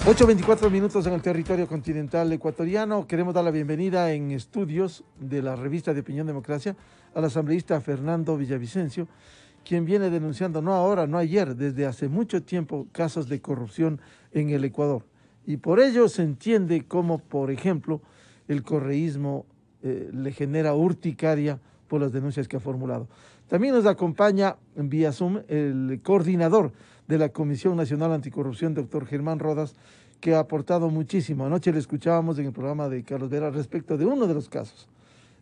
8:24 en el territorio continental ecuatoriano. Queremos dar la bienvenida en estudios de la revista de Opinión Democracia al asambleísta Fernando Villavicencio, quien viene denunciando, no ahora, no ayer, desde hace mucho tiempo, casos de corrupción en el Ecuador. Y por ello se entiende cómo, por ejemplo, el correísmo le genera urticaria por las denuncias que ha formulado. También nos acompaña vía Zoom el coordinador de la Comisión Nacional Anticorrupción, doctor Germán Rodas, que ha aportado muchísimo. Anoche le escuchábamos en el programa de Carlos Vera respecto de uno de los casos,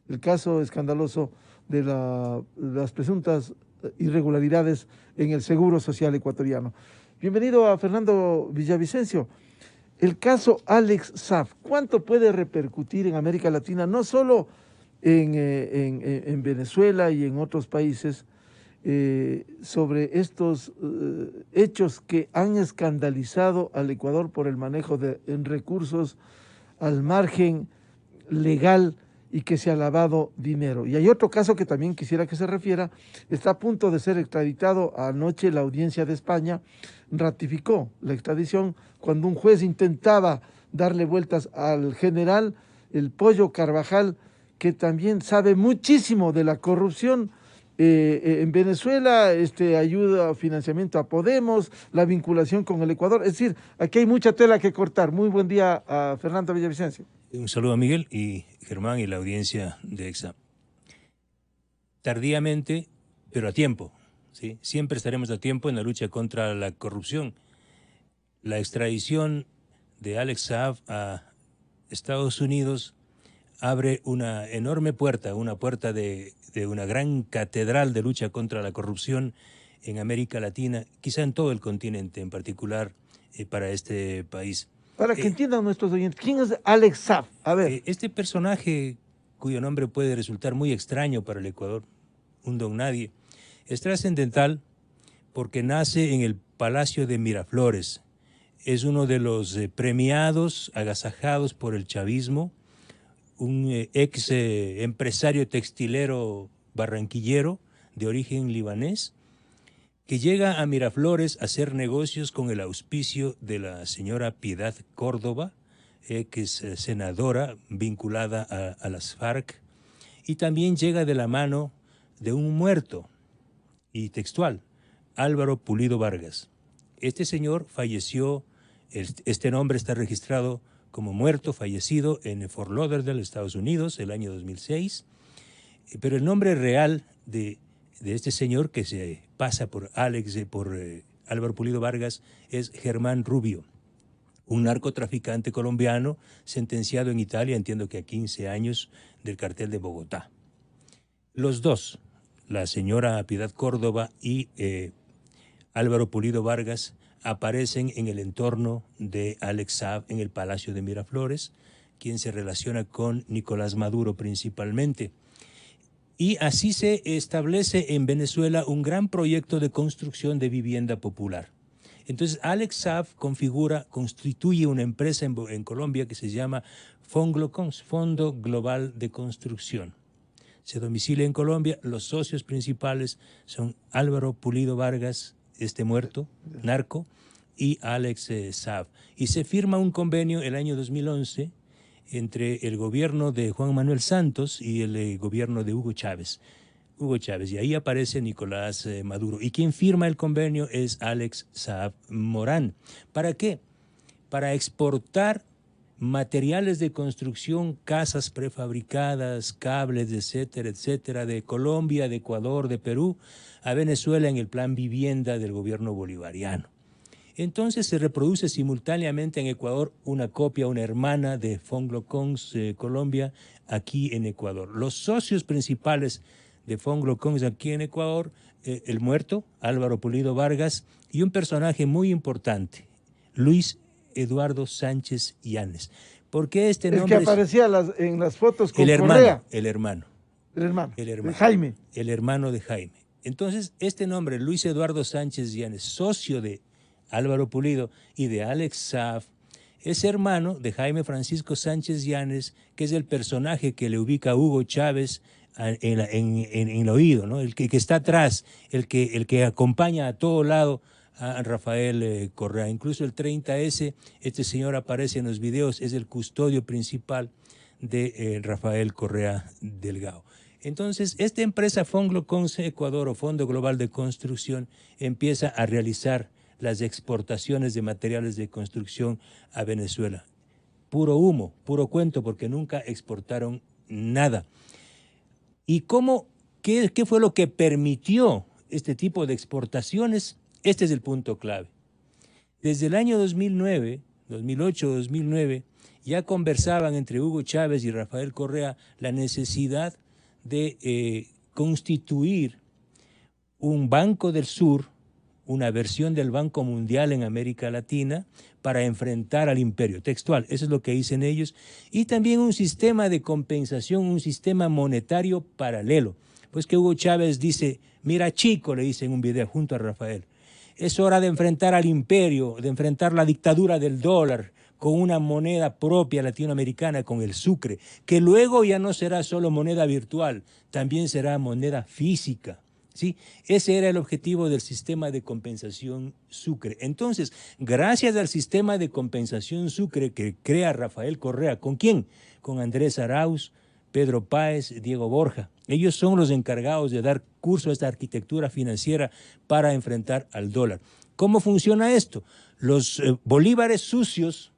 el caso escandaloso de las presuntas irregularidades en el Seguro Social ecuatoriano. Bienvenido a Fernando Villavicencio. El caso Alex Saab, ¿cuánto puede repercutir en América Latina, no solo en Venezuela y en otros países, sobre estos hechos que han escandalizado al Ecuador por el manejo de recursos al margen legal y que se ha lavado dinero? Y hay otro caso que también quisiera que se refiera. Está a punto de ser extraditado. Anoche la audiencia de España ratificó la extradición cuando un juez intentaba darle vueltas al general El Pollo Carvajal, que también sabe muchísimo de la corrupción en Venezuela, ayuda, financiamiento a Podemos, la vinculación con el Ecuador. Es decir, aquí hay mucha tela que cortar. Muy buen día a Fernando Villavicencio. Un saludo a Miguel y Germán y la audiencia de EXA. Tardíamente, pero a tiempo, ¿sí? Siempre estaremos a tiempo en la lucha contra la corrupción. La extradición de Alex Saab a Estados Unidos abre una enorme puerta, una puerta de una gran catedral de lucha contra la corrupción en América Latina, quizá en todo el continente, en particular para este país. Para que entiendan nuestros oyentes, ¿quién es Alex Saab? A ver. Este personaje, cuyo nombre puede resultar muy extraño para el Ecuador, un don nadie, es trascendental porque nace en el Palacio de Miraflores. Es uno de los premiados, agasajados por el chavismo, un ex empresario textilero barranquillero de origen libanés, que llega a Miraflores a hacer negocios con el auspicio de la señora Piedad Córdoba, ex senadora vinculada a las FARC, y también llega de la mano de un muerto, y textual, Álvaro Pulido Vargas. Este señor falleció, este nombre está registrado como muerto, fallecido en Fort Lauderdale, Estados Unidos, el año 2006, pero el nombre real de este señor que se pasa por Álvaro Pulido Vargas es Germán Rubio, un narcotraficante colombiano sentenciado en Italia, entiendo que a 15 años, del cartel de Bogotá. Los dos, la señora Piedad Córdoba y Álvaro Pulido Vargas, aparecen en el entorno de Alex Saab en el Palacio de Miraflores, quien se relaciona con Nicolás Maduro principalmente. Y así se establece en Venezuela un gran proyecto de construcción de vivienda popular. Entonces Alex Saab constituye una empresa en Colombia que se llama Fonglocons, Fondo Global de Construcción. Se domicilia en Colombia. Los socios principales son Álvaro Pulido Vargas, muerto, narco, y Alex Saab. Y se firma un convenio el año 2011 entre el gobierno de Juan Manuel Santos y el gobierno de Hugo Chávez. Y ahí aparece Nicolás Maduro. Y quien firma el convenio es Alex Saab Morán. ¿Para qué? Para exportar materiales de construcción, casas prefabricadas, cables, etcétera, etcétera, de Colombia, de Ecuador, de Perú, a Venezuela en el plan vivienda del gobierno bolivariano. Entonces se reproduce simultáneamente en Ecuador una copia, una hermana de Fonglocons Colombia, aquí en Ecuador. Los socios principales de Fonglocons aquí en Ecuador, el muerto, Álvaro Pulido Vargas, y un personaje muy importante, Luis Eduardo Sánchez Yanes. ¿Por qué este nombre? El que aparecía en las fotos con Correa. El hermano. De Jaime. El hermano de Jaime. Entonces, este nombre, Luis Eduardo Sánchez Yanes, socio de Álvaro Pulido y de Alex Saab, es hermano de Jaime Francisco Sánchez Yanes, que es el personaje que le ubica a Hugo Chávez en el oído, ¿no? El que está atrás, el que acompaña a todo lado a Rafael Correa. Incluso el 30S, este señor aparece en los videos, es el custodio principal de Rafael Correa Delgado. Entonces, esta empresa Fongloconce Ecuador o Fondo Global de Construcción empieza a realizar las exportaciones de materiales de construcción a Venezuela. Puro humo, puro cuento, porque nunca exportaron nada. ¿Y qué fue lo que permitió este tipo de exportaciones? Este es el punto clave. Desde el año 2009, 2008-2009, ya conversaban entre Hugo Chávez y Rafael Correa la necesidad de constituir un Banco del Sur, una versión del Banco Mundial en América Latina, para enfrentar al imperio. Textual, eso es lo que dicen ellos. Y también un sistema de compensación, un sistema monetario paralelo. Pues que Hugo Chávez dice, mira chico, le dice en un video junto a Rafael, es hora de enfrentar al imperio, de enfrentar la dictadura del dólar, con una moneda propia latinoamericana, con el sucre, que luego ya no será solo moneda virtual, también será moneda física. ¿Sí? Ese era el objetivo del sistema de compensación sucre. Entonces, gracias al sistema de compensación sucre que crea Rafael Correa, ¿con quién? Con Andrés Arauz, Pedro Páez, Diego Borja. Ellos son los encargados de dar curso a esta arquitectura financiera para enfrentar al dólar. ¿Cómo funciona esto? Los bolívares sucios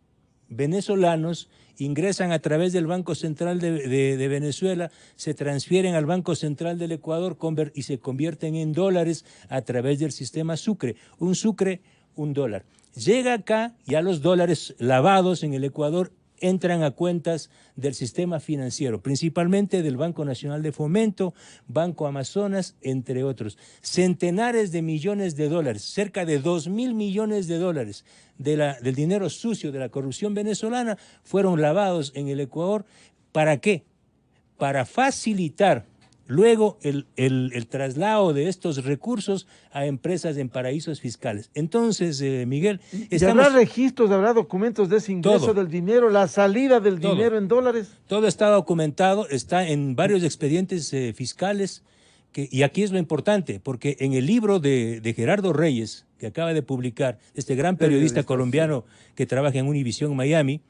venezolanos ingresan a través del Banco Central de Venezuela, se transfieren al Banco Central del Ecuador y se convierten en dólares a través del sistema sucre. Un sucre, un dólar. Llega acá, ya los dólares lavados en el Ecuador entran a cuentas del sistema financiero, principalmente del Banco Nacional de Fomento, Banco Amazonas, entre otros. Centenares de millones de dólares, cerca de 2.000 millones de dólares del dinero sucio de la corrupción venezolana fueron lavados en el Ecuador. ¿Para qué? Para facilitar luego el traslado de estos recursos a empresas en paraísos fiscales. Entonces, Miguel, ¿habrá registros, habrá documentos de ese ingreso del dinero, la salida del dinero en dólares? Todo está documentado, está en varios expedientes fiscales, y aquí es lo importante, porque en el libro de Gerardo Reyes, que acaba de publicar, este gran periodista colombiano que trabaja en Univision Miami,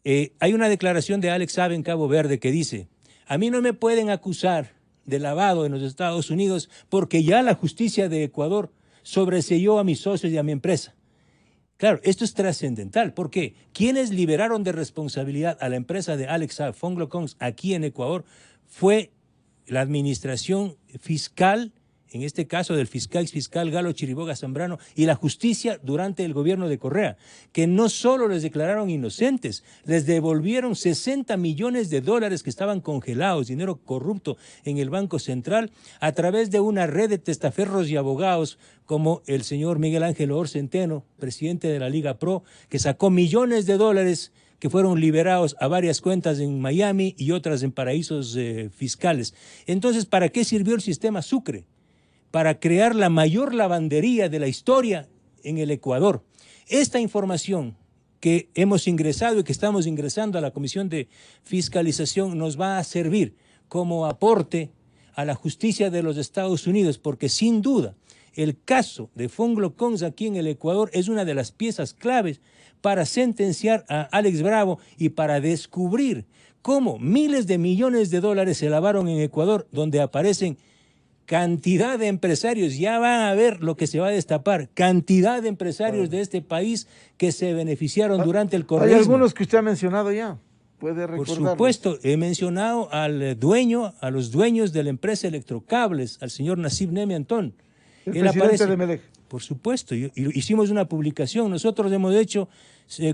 hay una declaración de Alex Saab en Cabo Verde que dice: a mí no me pueden acusar de lavado en los Estados Unidos porque ya la justicia de Ecuador sobreseyó a mis socios y a mi empresa. Claro, esto es trascendental porque quienes liberaron de responsabilidad a la empresa de Alex Saab, Fongloconce, aquí en Ecuador, fue la administración fiscal, en este caso del exfiscal Galo Chiriboga Zambrano, y la justicia durante el gobierno de Correa, que no solo les declararon inocentes, les devolvieron 60 millones de dólares que estaban congelados, dinero corrupto en el Banco Central, a través de una red de testaferros y abogados como el señor Miguel Ángel Oor Centeno, presidente de la Liga Pro, que sacó millones de dólares que fueron liberados a varias cuentas en Miami y otras en paraísos fiscales. Entonces, ¿para qué sirvió el sistema Sucre? Para crear la mayor lavandería de la historia en el Ecuador. Esta información que hemos ingresado y que estamos ingresando a la Comisión de Fiscalización nos va a servir como aporte a la justicia de los Estados Unidos, porque sin duda el caso de Fongloconce aquí en el Ecuador es una de las piezas claves para sentenciar a Alex Bravo y para descubrir cómo miles de millones de dólares se lavaron en Ecuador, donde aparecen cantidad de empresarios. Ya van a ver lo que se va a destapar, cantidad de empresarios de este país que se beneficiaron durante el correísmo. Hay algunos que usted ha mencionado ya, puede recordarlos. Por supuesto, he mencionado al dueño, a los dueños de la empresa Electrocables, al señor Nasib Neme Antón. El presidente de Melec. Por supuesto, hicimos una publicación, nosotros hemos hecho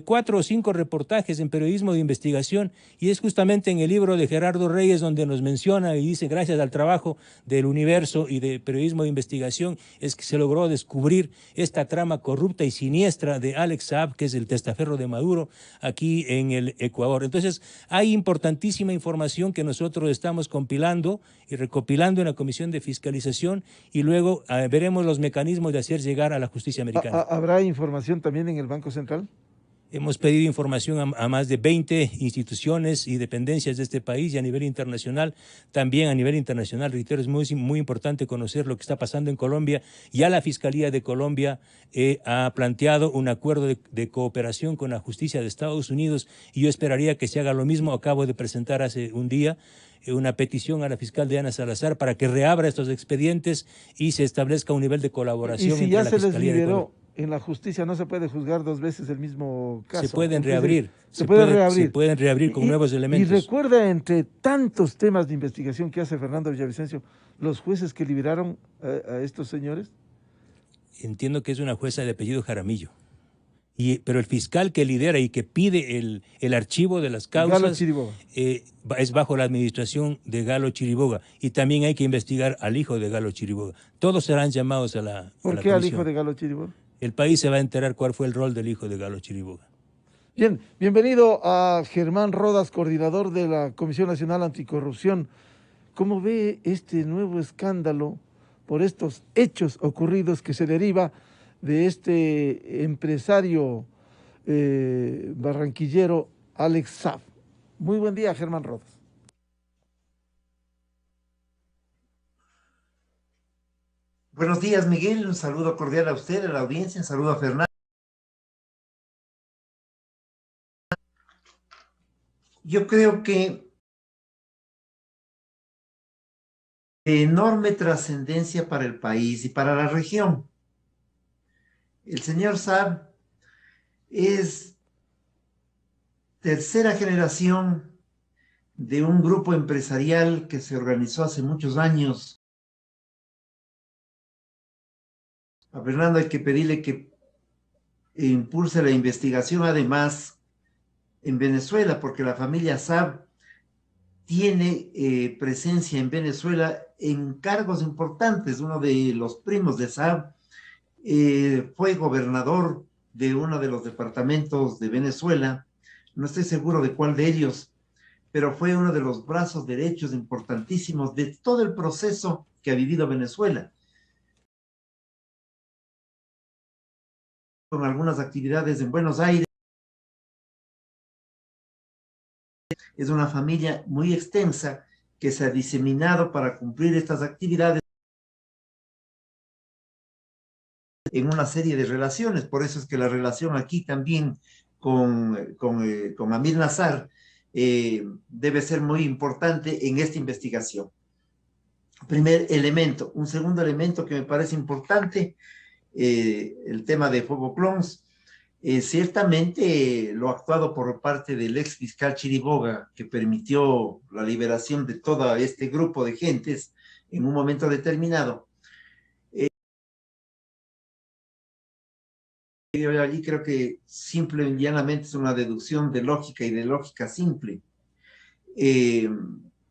4 o 5 reportajes en periodismo de investigación, y es justamente en el libro de Gerardo Reyes donde nos menciona y dice: gracias al trabajo del Universo y de periodismo de investigación es que se logró descubrir esta trama corrupta y siniestra de Alex Saab, que es el testaferro de Maduro aquí en el Ecuador. Entonces hay importantísima información que nosotros estamos compilando y recopilando en la Comisión de Fiscalización, y luego veremos los mecanismos de hacer llegar a la justicia americana. ¿Habrá información también en el Banco Central? Hemos pedido información a más de 20 instituciones y dependencias de este país y a nivel internacional. También a nivel internacional, reitero, es muy importante conocer lo que está pasando en Colombia. Ya la Fiscalía de Colombia ha planteado un acuerdo de cooperación con la justicia de Estados Unidos y yo esperaría que se haga lo mismo. Acabo de presentar hace un día una petición a la fiscal Diana Salazar para que reabra estos expedientes y se establezca un nivel de Y colaboración si entre ya la se les Fiscalía de Colombia. liberó en la justicia, no se puede juzgar dos veces el mismo Se caso. pueden Es decir, reabrir, se puede se reabrir. pueden reabrir con nuevos Y elementos. recuerda, entre tantos temas de investigación que hace Fernando Villavicencio, los jueces que liberaron a estos señores. Entiendo que es una jueza de apellido Jaramillo. Pero el fiscal que lidera y que pide el archivo de las Galo causas Chiriboga. es bajo la administración de Galo Chiriboga. Y también hay que investigar al hijo de Galo Chiriboga. Todos serán llamados a la ¿Por qué al hijo comisión. de Galo Chiriboga? El país se va a enterar cuál fue el rol del hijo de Galo Chiriboga. Bien, bienvenido a Germán Rodas, coordinador de la Comisión Nacional Anticorrupción. ¿Cómo ve este nuevo escándalo por estos hechos ocurridos que se deriva de este empresario barranquillero Alex Saab? Muy buen día, Germán Rodas. Buenos días, Miguel. Un saludo cordial a usted, a la audiencia. Un saludo a Fernando. Yo creo que de enorme trascendencia para el país y para la región. El señor Saab es tercera generación de un grupo empresarial que se organizó hace muchos años. A Fernando hay que pedirle que impulse la investigación además en Venezuela, porque la familia Saab tiene presencia en Venezuela en cargos importantes. Uno de los primos de Saab fue gobernador de uno de los departamentos de Venezuela, no estoy seguro de cuál de ellos, pero fue uno de los brazos derechos importantísimos de todo el proceso que ha vivido Venezuela, con algunas actividades en Buenos Aires. Es una familia muy extensa que se ha diseminado para cumplir estas actividades en una serie de relaciones. Por eso es que la relación aquí también con Amir Nazar debe ser muy importante en esta investigación. Primer elemento. Un segundo elemento que me parece importante, el tema de Fuego Clones. Ciertamente lo actuado por parte del ex fiscal Chiriboga, que permitió la liberación de todo este grupo de gentes en un momento determinado. Allí creo que simple y llanamente es una deducción de lógica y de lógica simple. De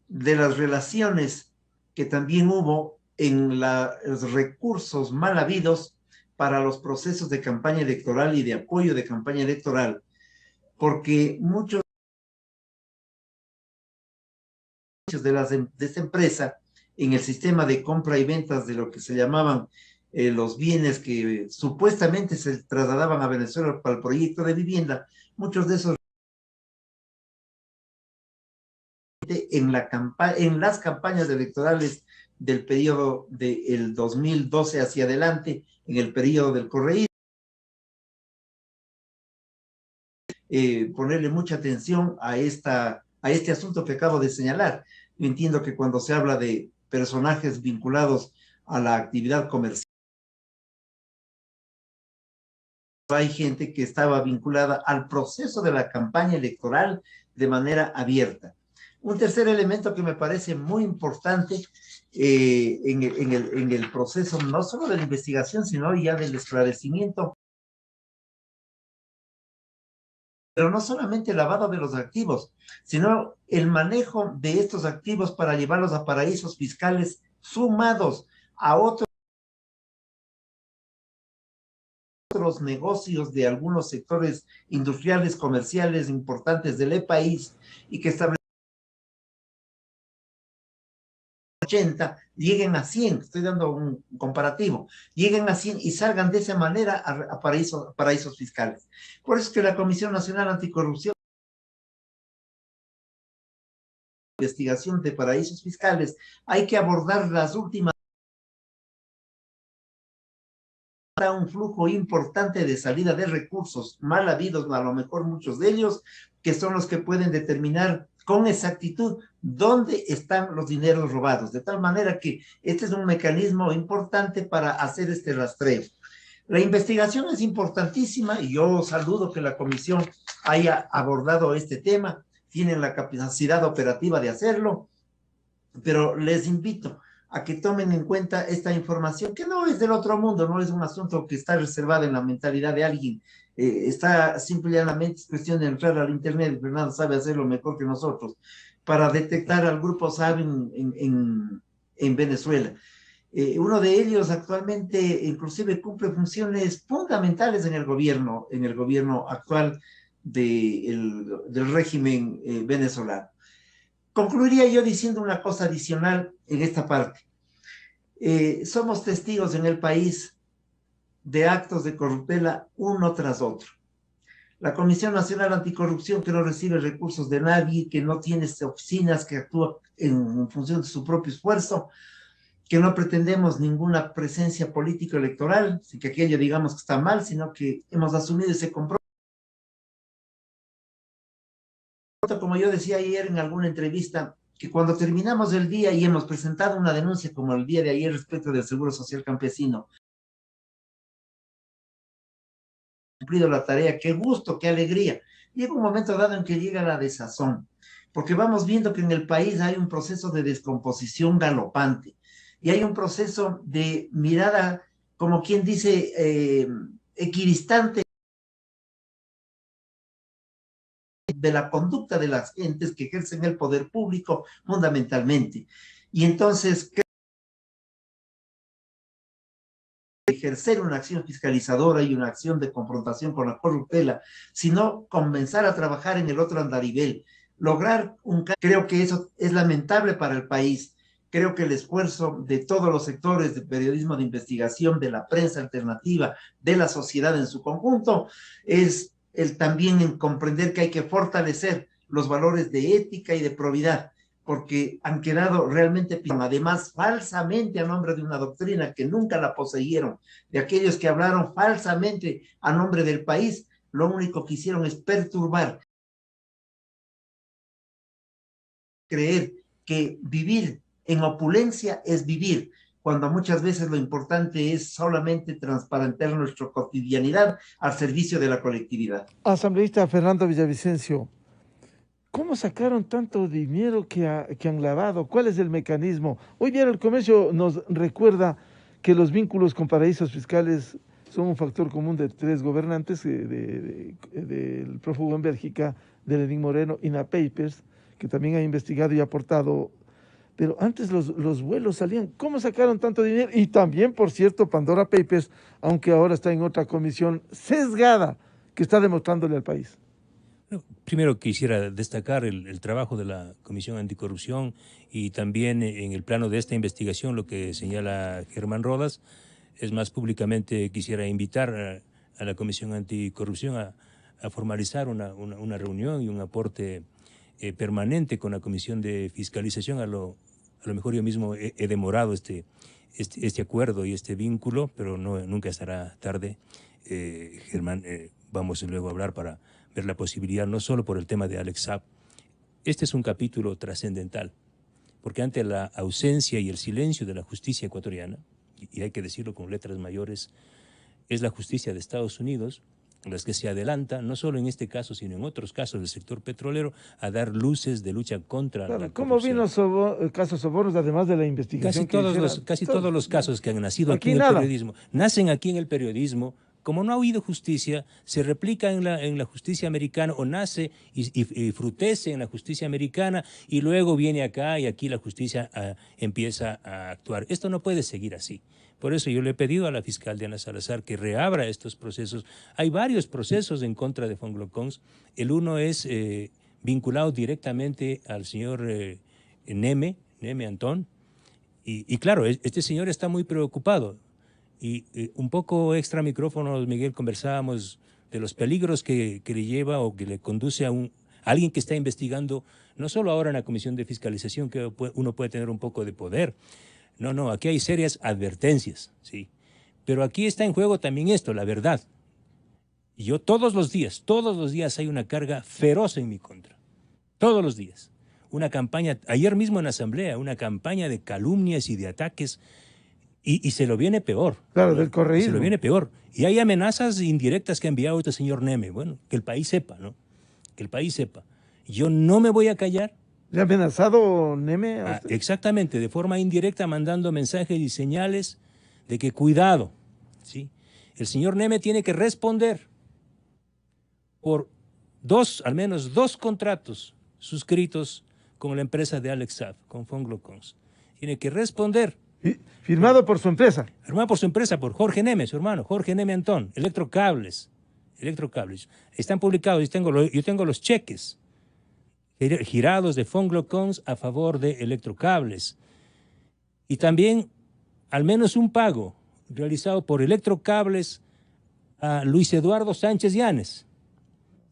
las relaciones que también hubo en los recursos mal habidos para los procesos de campaña electoral y de apoyo de campaña electoral, porque muchos de esta empresa en el sistema de compra y ventas de lo que se llamaban los bienes que supuestamente se trasladaban a Venezuela para el proyecto de vivienda, muchos de esos en las campañas electorales del periodo del 2012 hacia adelante, en el periodo del correísmo, ponerle mucha atención a este asunto que acabo de señalar. Yo entiendo que cuando se habla de personajes vinculados a la actividad comercial, hay gente que estaba vinculada al proceso de la campaña electoral de manera abierta. Un tercer elemento que me parece muy importante en el proceso, no solo de la investigación, sino ya del esclarecimiento, pero no solamente el lavado de los activos, sino el manejo de estos activos para llevarlos a paraísos fiscales sumados a otros negocios de algunos sectores industriales, comerciales importantes del país y que establecen 80, lleguen a 100, estoy dando un comparativo, lleguen a 100 y salgan de esa manera a paraísos fiscales. Por eso es que la Comisión Nacional Anticorrupción, investigación de paraísos fiscales, hay que abordar las últimas, un flujo importante de salida de recursos mal habidos, a lo mejor muchos de ellos, que son los que pueden determinar con exactitud dónde están los dineros robados, de tal manera que este es un mecanismo importante para hacer este rastreo. La investigación es importantísima y yo saludo que la comisión haya abordado este tema, tienen la capacidad operativa de hacerlo, pero les invito a que tomen en cuenta esta información, que no es del otro mundo, no es un asunto que está reservado en la mentalidad de alguien, está simplemente, es cuestión de entrar al internet, Fernando sabe hacerlo mejor que nosotros, para detectar al grupo SAB en Venezuela. Uno de ellos actualmente inclusive cumple funciones fundamentales en el gobierno actual del régimen venezolano. Concluiría yo diciendo una cosa adicional en esta parte. Somos testigos en el país de actos de corruptela uno tras otro. La Comisión Nacional Anticorrupción, que no recibe recursos de nadie, que no tiene oficinas, que actúa en función de su propio esfuerzo, que no pretendemos ninguna presencia político-electoral, sin que aquello digamos que está mal, sino que hemos asumido ese compromiso. Como yo decía ayer en alguna entrevista, que cuando terminamos el día y hemos presentado una denuncia como el día de ayer respecto del Seguro Social Campesino, cumplido la tarea, qué gusto, qué alegría. Llega un momento dado en que llega la desazón, porque vamos viendo que en el país hay un proceso de descomposición galopante y hay un proceso de mirada, como quien dice, equidistante de la conducta de las gentes que ejercen el poder público fundamentalmente. Y entonces, ejercer una acción fiscalizadora y una acción de confrontación con la corruptela, sino comenzar a trabajar en el otro andarivel, lograr creo que eso es lamentable para el país. Creo que el esfuerzo de todos los sectores de periodismo de investigación, de la prensa alternativa, de la sociedad en su conjunto, es también en comprender que hay que fortalecer los valores de ética y de probidad, porque han quedado realmente, además, falsamente a nombre de una doctrina que nunca la poseyeron, de aquellos que hablaron falsamente a nombre del país, lo único que hicieron es perturbar, creer que vivir en opulencia es vivir, cuando muchas veces lo importante es solamente transparentar nuestra cotidianidad al servicio de la colectividad. Asambleísta Fernando Villavicencio, ¿cómo sacaron tanto dinero que han lavado? ¿Cuál es el mecanismo? Hoy día el comercio nos recuerda que los vínculos con paraísos fiscales son un factor común de tres gobernantes, del prófugo en Bélgica, de Lenín Moreno, y Papers, que también ha investigado y aportado. Pero antes los vuelos salían. ¿Cómo sacaron tanto dinero? Y también, por cierto, Pandora Papers, aunque ahora está en otra comisión sesgada, que está demostrándole al país. Primero quisiera destacar el trabajo de la Comisión Anticorrupción y también en el plano de esta investigación lo que señala Germán Rodas. Es más, públicamente quisiera invitar a la Comisión Anticorrupción a formalizar una reunión y un aporte permanente con la Comisión de Fiscalización. A lo mejor yo mismo he demorado este acuerdo y este vínculo, pero nunca estará tarde. Germán, vamos luego a hablar para ver la posibilidad, no solo por el tema de Alex Saab. Este es un capítulo trascendental, porque ante la ausencia y el silencio de la justicia ecuatoriana, y hay que decirlo con letras mayores, es la justicia de Estados Unidos las que se adelanta, no solo en este caso, sino en otros casos del sector petrolero, a dar luces de lucha contra la corrupción. ¿Cómo vino el caso Sobornos, además de la investigación? Casi todos los casos que han nacido aquí en el periodismo, nacen aquí en el periodismo. Como no ha habido justicia, se replica en la justicia americana, o nace y frutece en la justicia americana, y luego viene acá y aquí la justicia empieza a actuar. Esto no puede seguir así. Por eso yo le he pedido a la fiscal Diana Salazar que reabra estos procesos. Hay varios procesos en contra de Fonglocons. El uno es vinculado directamente al señor Neme Antón, Y claro, este señor está muy preocupado. Y un poco extra micrófonos, Miguel, conversábamos de los peligros que le lleva o que le conduce a alguien que está investigando, no solo ahora en la Comisión de Fiscalización, que uno puede tener un poco de poder. No, aquí hay serias advertencias, ¿sí? Pero aquí está en juego también esto, la verdad. Y yo todos los días hay una carga feroz en mi contra. Todos los días. Una campaña, ayer mismo en la Asamblea, una campaña de calumnias y de ataques, y se lo viene peor. Claro, del correísmo. Se lo viene peor. Y hay amenazas indirectas que ha enviado este señor Neme. Bueno, que el país sepa, ¿no? Que el país sepa. Yo no me voy a callar. ¿Le ha amenazado Neme? Exactamente, de forma indirecta, mandando mensajes y señales de que cuidado, ¿sí? El señor Neme tiene que responder por al menos dos contratos suscritos con la empresa de Alex Saab, con Fonglocons. Tiene que responder. Firmado por su empresa. Firmado por su empresa, por Jorge Neme, su hermano, Jorge Neme Antón, Electrocables. Están publicados, yo tengo los cheques girados de Fonglocons a favor de Electrocables. Y también al menos un pago realizado por Electrocables a Luis Eduardo Sánchez Llanes.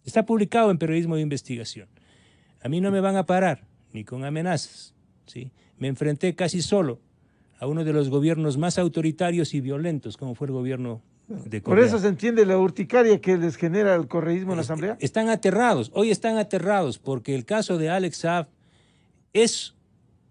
Está publicado en Periodismo de Investigación. A mí no me van a parar, ni con amenazas, ¿sí? Me enfrenté casi solo a uno de los gobiernos más autoritarios y violentos, como fue el gobierno de Correa. Por eso se entiende la urticaria que les genera el correísmo en la Asamblea. Están aterrados, hoy están aterrados, porque el caso de Alex Saab es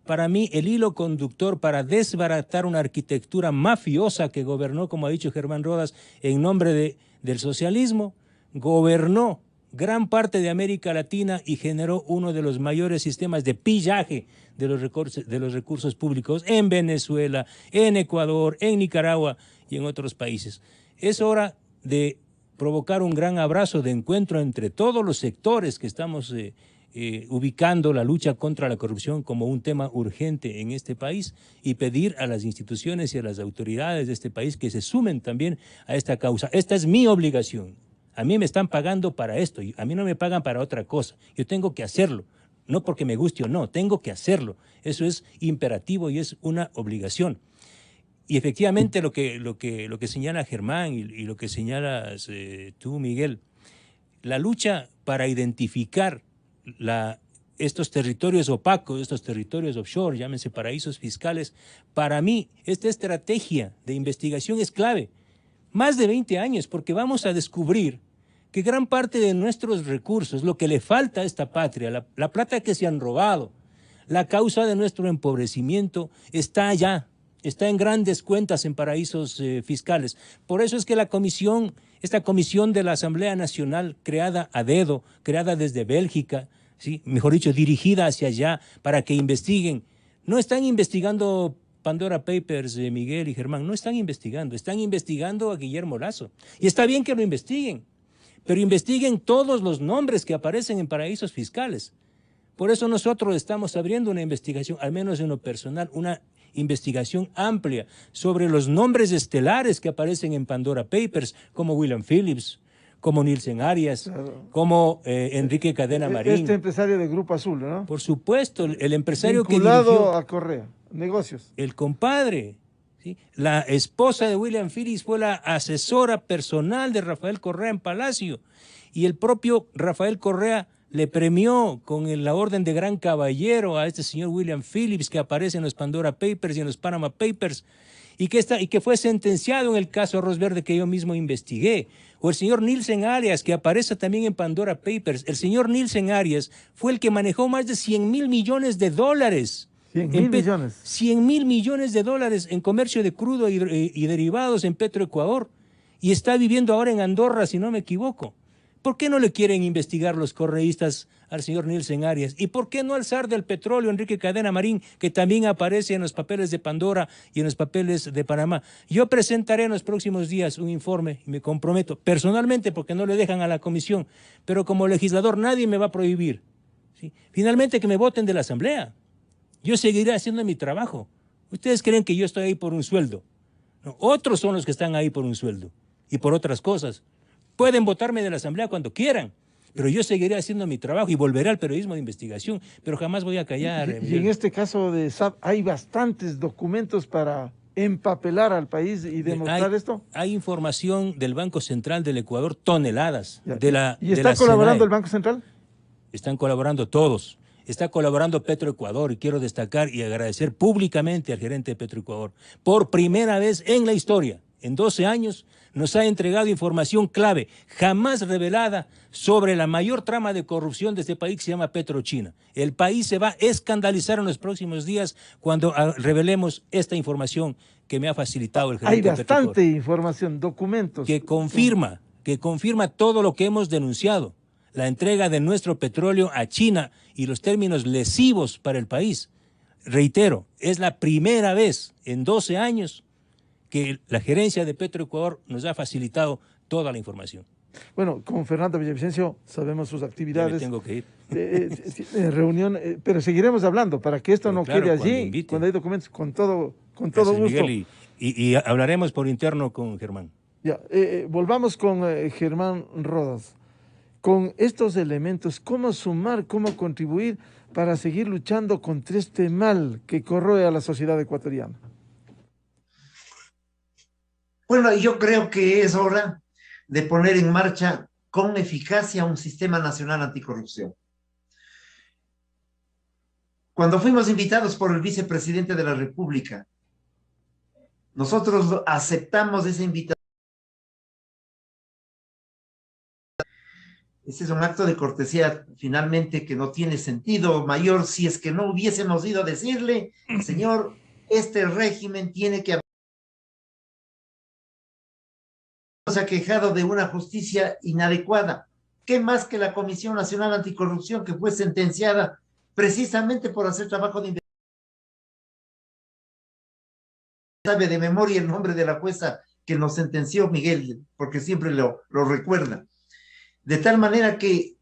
para mí el hilo conductor para desbaratar una arquitectura mafiosa que gobernó, como ha dicho Germán Rodas, en nombre del socialismo, gobernó gran parte de América Latina y generó uno de los mayores sistemas de pillaje de los recursos públicos en Venezuela, en Ecuador, en Nicaragua y en otros países. Es hora de provocar un gran abrazo de encuentro entre todos los sectores que estamos ubicando la lucha contra la corrupción como un tema urgente en este país y pedir a las instituciones y a las autoridades de este país que se sumen también a esta causa. Esta es mi obligación. A mí me están pagando para esto, y a mí no me pagan para otra cosa. Yo tengo que hacerlo, no porque me guste o no, tengo que hacerlo. Eso es imperativo y es una obligación. Y efectivamente lo que señala Germán y lo que señalas tú, Miguel, la lucha para identificar estos territorios opacos, estos territorios offshore, llámense paraísos fiscales, para mí esta estrategia de investigación es clave. Más de 20 años, porque vamos a descubrir que gran parte de nuestros recursos, lo que le falta a esta patria, la plata que se han robado, la causa de nuestro empobrecimiento está allá, está en grandes cuentas en paraísos fiscales. Por eso es que esta comisión de la Asamblea Nacional, creada a dedo, creada desde Bélgica, ¿sí? Mejor dicho, dirigida hacia allá para que investiguen, no están investigando Pandora Papers, Miguel y Germán, no están investigando a Guillermo Lazo. Y está bien que lo investiguen, pero investiguen todos los nombres que aparecen en paraísos fiscales. Por eso nosotros estamos abriendo una investigación, al menos en lo personal, una investigación amplia sobre los nombres estelares que aparecen en Pandora Papers, como William Phillips, como Nielsen Arias, claro, como Enrique Cadena Marín. Este empresario del Grupo Azul, ¿no? Por supuesto, el empresario vinculado que dirigió a Correa, negocios. El compadre, ¿sí? La esposa de William Phillips fue la asesora personal de Rafael Correa en Palacio, y el propio Rafael Correa le premió con la orden de Gran Caballero a este señor William Phillips, que aparece en los Pandora Papers y en los Panama Papers, y que fue sentenciado en el caso Arroz Verde que yo mismo investigué. O el señor Nielsen Arias, que aparece también en Pandora Papers. El señor Nielsen Arias fue el que manejó más de $100.000 millones. 100.000 millones. 100.000 millones de dólares en comercio de crudo y derivados en Petroecuador. Y está viviendo ahora en Andorra, si no me equivoco. ¿Por qué no le quieren investigar los correístas al señor Nielsen Arias? ¿Y por qué no al zar del petróleo, Enrique Cadena Marín, que también aparece en los papeles de Pandora y en los papeles de Panamá? Yo presentaré en los próximos días un informe, y me comprometo personalmente, porque no le dejan a la comisión, pero como legislador nadie me va a prohibir, ¿sí? Finalmente que me voten de la Asamblea. Yo seguiré haciendo mi trabajo. Ustedes creen que yo estoy ahí por un sueldo. No, otros son los que están ahí por un sueldo y por otras cosas. Pueden votarme de la Asamblea cuando quieran, Pero yo seguiré haciendo mi trabajo y volveré al periodismo de investigación, pero jamás voy a callar. Y en este caso de SAP hay bastantes documentos para empapelar al país y demostrar esto. Hay información del Banco Central del Ecuador, toneladas. Ya. ¿Y está colaborando el Banco Central? Están colaborando todos. Está colaborando Petroecuador y quiero destacar y agradecer públicamente al gerente de Petroecuador. Por primera vez en la historia, en 12 años, nos ha entregado información clave, jamás revelada, sobre la mayor trama de corrupción de este país que se llama Petrochina. El país se va a escandalizar en los próximos días cuando revelemos esta información que me ha facilitado el gerente de Petroecuador. Hay bastante información, documentos. Que confirma todo lo que hemos denunciado. La entrega de nuestro petróleo a China y los términos lesivos para el país. Reitero, es la primera vez en 12 años que la gerencia de Petroecuador nos ha facilitado toda la información. Bueno, con Fernando Villavicencio sabemos sus actividades. Ya me tengo que ir. Reunión, pero seguiremos hablando para que esto no quede allí. Cuando hay documentos, con todo gusto. Miguel, y hablaremos por interno con Germán. Ya, volvamos con Germán Rodas. Con estos elementos, ¿cómo sumar, cómo contribuir para seguir luchando contra este mal que corroe a la sociedad ecuatoriana? Bueno, yo creo que es hora de poner en marcha con eficacia un sistema nacional anticorrupción. Cuando fuimos invitados por el vicepresidente de la República, nosotros aceptamos esa invitación. Ese es un acto de cortesía finalmente que no tiene sentido mayor si es que no hubiésemos ido a decirle, señor, este régimen tiene que... Se ha quejado de una justicia inadecuada. ¿Qué más que la Comisión Nacional Anticorrupción que fue sentenciada precisamente por hacer trabajo de investigación? Sabe de memoria el nombre de la jueza que nos sentenció, Miguel, porque siempre lo recuerda. De tal manera que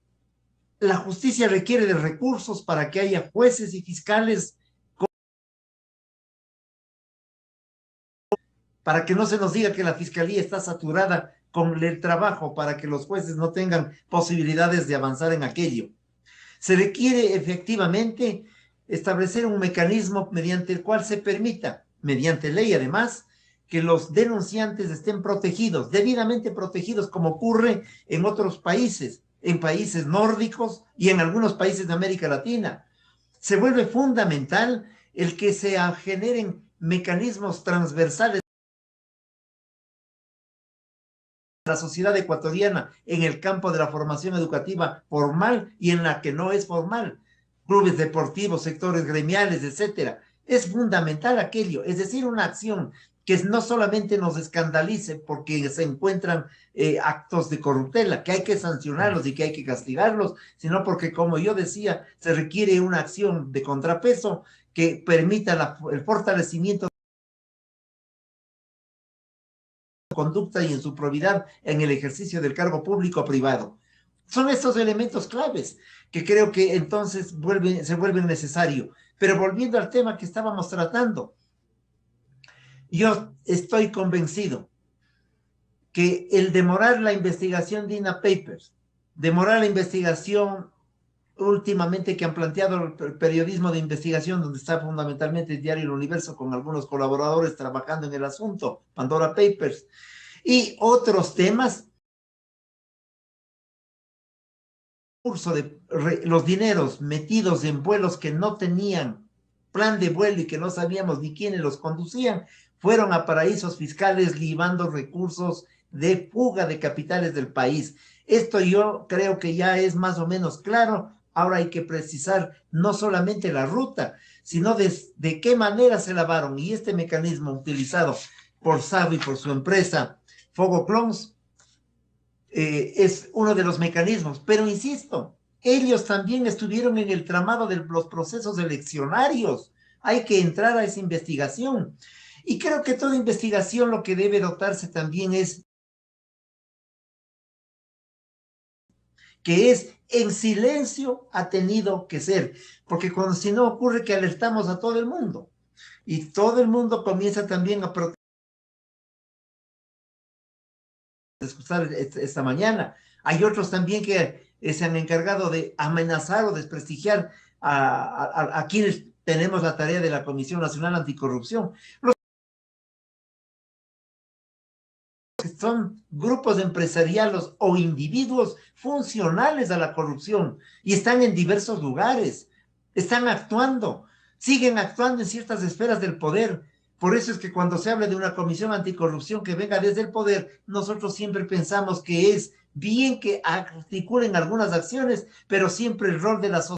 la justicia requiere de recursos para que haya jueces y fiscales, para que no se nos diga que la fiscalía está saturada con el trabajo, para que los jueces no tengan posibilidades de avanzar en aquello. Se requiere efectivamente establecer un mecanismo mediante el cual se permita, mediante ley además, que los denunciantes estén protegidos, debidamente protegidos, como ocurre en otros países, en países nórdicos y en algunos países de América Latina. Se vuelve fundamental el que se generen mecanismos transversales de la sociedad ecuatoriana en el campo de la formación educativa formal y en la que no es formal, clubes deportivos, sectores gremiales, etcétera. Es fundamental aquello, es decir, una acción que no solamente nos escandalice porque se encuentran actos de corruptela, que hay que sancionarlos y que hay que castigarlos, sino porque, como yo decía, se requiere una acción de contrapeso que permita el fortalecimiento de la conducta y en su probidad en el ejercicio del cargo público o privado. Son estos elementos claves que creo que entonces se vuelven necesarios. Pero volviendo al tema que estábamos tratando, yo estoy convencido que el demorar la investigación de INA Papers, demorar la investigación últimamente que han planteado el periodismo de investigación, donde está fundamentalmente el diario El Universo con algunos colaboradores trabajando en el asunto, Pandora Papers, y otros temas, de los dineros metidos en vuelos que no tenían plan de vuelo y que no sabíamos ni quiénes los conducían, fueron a paraísos fiscales libando recursos de fuga de capitales del país. Esto yo creo que ya es más o menos claro. Ahora hay que precisar no solamente la ruta, sino de qué manera se lavaron. Y este mecanismo utilizado por SAB y por su empresa Fogo Clones es uno de los mecanismos. Pero insisto, ellos también estuvieron en el tramado de los procesos eleccionarios. Hay que entrar a esa investigación. Y creo que toda investigación lo que debe dotarse también es que es en silencio ha tenido que ser, porque cuando si no ocurre que alertamos a todo el mundo y todo el mundo comienza también a protestar. Esta mañana hay otros también que se han encargado de amenazar o desprestigiar a quienes tenemos la tarea de la Comisión Nacional Anticorrupción. Los que son grupos empresariales o individuos funcionales a la corrupción y están en diversos lugares, están actuando, siguen actuando en ciertas esferas del poder. Por eso es que cuando se habla de una comisión anticorrupción que venga desde el poder, nosotros siempre pensamos que es bien que articulen algunas acciones, pero siempre el rol de la sociedad,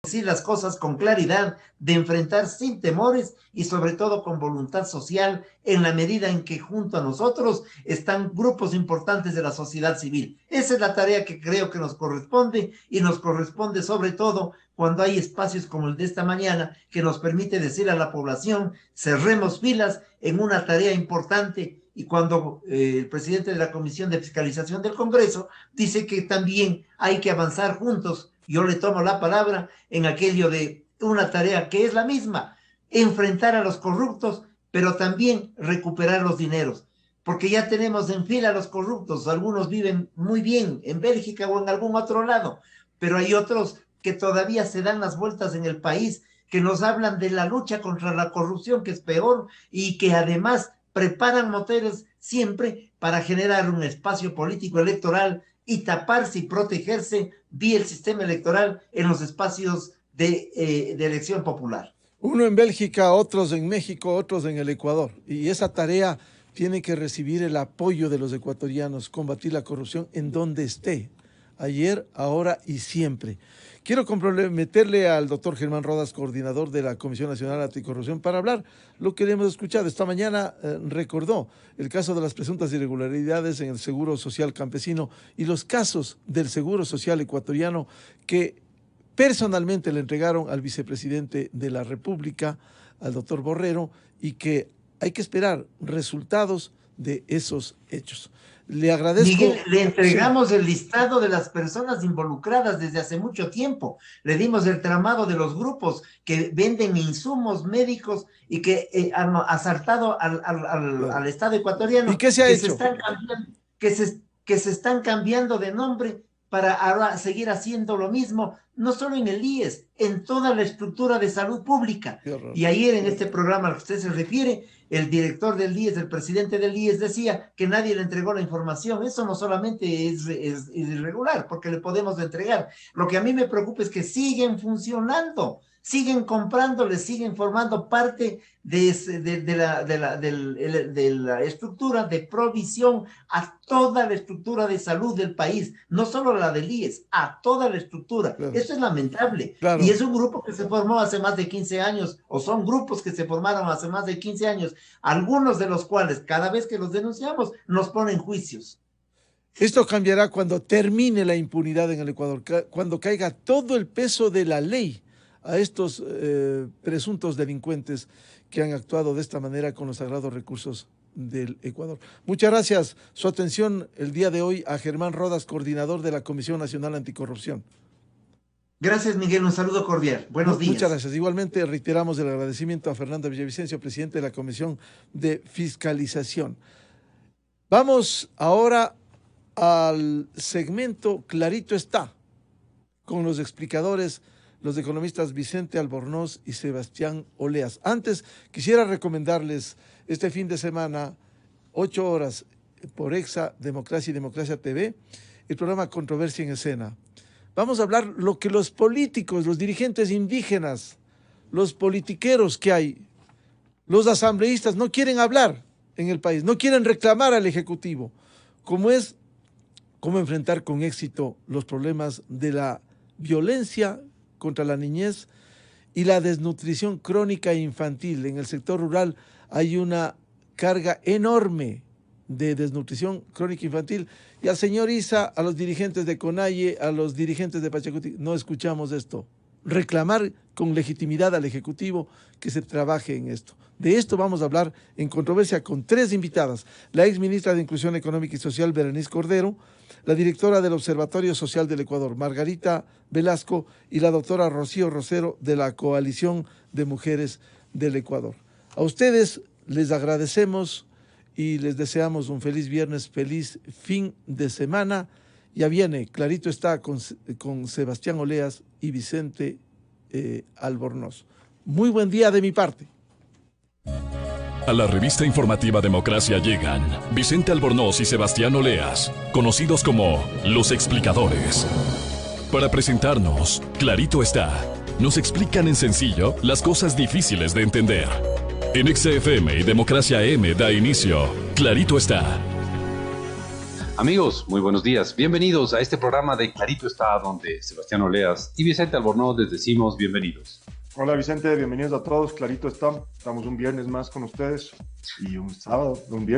decir las cosas con claridad, de enfrentar sin temores y sobre todo con voluntad social, en la medida en que junto a nosotros están grupos importantes de la sociedad civil. Esa es la tarea que creo que nos corresponde, y nos corresponde sobre todo cuando hay espacios como el de esta mañana que nos permite decir a la población: cerremos filas en una tarea importante. Y cuando el presidente de la Comisión de Fiscalización del Congreso dice que también hay que avanzar juntos, yo le tomo la palabra en aquello de una tarea que es la misma: enfrentar a los corruptos, pero también recuperar los dineros, porque ya tenemos en fila a los corruptos. Algunos viven muy bien en Bélgica o en algún otro lado, pero hay otros que todavía se dan las vueltas en el país, que nos hablan de la lucha contra la corrupción, que es peor, y que además preparan motores siempre para generar un espacio político electoral y taparse y protegerse vía el sistema electoral en los espacios de elección popular. Uno en Bélgica, otros en México, otros en el Ecuador. Y esa tarea tiene que recibir el apoyo de los ecuatorianos, combatir la corrupción en donde esté, ayer, ahora y siempre. Quiero comprometerle al doctor Germán Rodas, coordinador de la Comisión Nacional Anticorrupción, para hablar lo que hemos escuchado. Esta mañana recordó el caso de las presuntas irregularidades en el Seguro Social Campesino y los casos del Seguro Social Ecuatoriano que personalmente le entregaron al vicepresidente de la República, al doctor Borrero, y que hay que esperar resultados de esos hechos. Le agradezco. Miguel, le entregamos el listado de las personas involucradas desde hace mucho tiempo. Le dimos el tramado de los grupos que venden insumos médicos y que han asaltado al Estado ecuatoriano. ¿Y qué se ha hecho? Que se están cambiando de nombre para ahora seguir haciendo lo mismo, no solo en el IES, en toda la estructura de salud pública. Y ayer en este programa al que usted se refiere, el director del IES, el presidente del IES, decía que nadie le entregó la información. Eso no solamente es irregular, porque le podemos entregar. Lo que a mí me preocupa es que siguen funcionando, siguen comprándole, siguen formando parte de la estructura de provisión a toda la estructura de salud del país, no solo la del IES, a toda la estructura. Claro. Esto es lamentable. Claro. Y es un grupo que se formó hace más de 15 años, o son grupos que se formaron hace más de 15 años, algunos de los cuales, cada vez que los denunciamos, nos ponen juicios. Esto cambiará cuando termine la impunidad en el Ecuador, cuando caiga todo el peso de la ley a estos presuntos delincuentes que han actuado de esta manera con los sagrados recursos del Ecuador. Muchas gracias. Su atención el día de hoy a Germán Rodas, coordinador de la Comisión Nacional Anticorrupción. Gracias, Miguel. Un saludo cordial. Buenos días. Muchas gracias. Igualmente reiteramos el agradecimiento a Fernando Villavicencio, presidente de la Comisión de Fiscalización. Vamos ahora al segmento Clarito Está, con los explicadores, los economistas Vicente Albornoz y Sebastián Oleas. Antes, quisiera recomendarles este fin de semana, 8 horas, por Exa, Democracia y Democracia TV, el programa Controversia en Escena. Vamos a hablar lo que los políticos, los dirigentes indígenas, los politiqueros que hay, los asambleístas no quieren hablar en el país, no quieren reclamar al Ejecutivo, como es cómo enfrentar con éxito los problemas de la violencia contra la niñez y la desnutrición crónica e infantil. En el sector rural hay una carga enorme de desnutrición crónica infantil. Y al señor Isa, a los dirigentes de CONAIE, a los dirigentes de Pachacuti, no escuchamos esto. Reclamar con legitimidad al Ejecutivo que se trabaje en esto. De esto vamos a hablar en Controversia con 3 invitadas. La exministra de Inclusión Económica y Social, Berenice Cordero, la directora del Observatorio Social del Ecuador, Margarita Velasco, y la doctora Rocío Rosero, de la Coalición de Mujeres del Ecuador. A ustedes les agradecemos y les deseamos un feliz viernes, feliz fin de semana. Ya viene, clarito está, con Sebastián Oleas y Vicente Albornoz. Muy buen día de mi parte. A la revista informativa Democracia llegan Vicente Albornoz y Sebastián Oleas, conocidos como Los Explicadores. Para presentarnos, clarito está, nos explican en sencillo las cosas difíciles de entender. En XFM y Democracia M da inicio, clarito está. Amigos, muy buenos días. Bienvenidos a este programa de Clarito está, donde Sebastián Oleas y Vicente Albornoz les decimos bienvenidos. Hola Vicente, bienvenidos a todos, clarito está. Estamos un viernes más con ustedes y un sábado, un viernes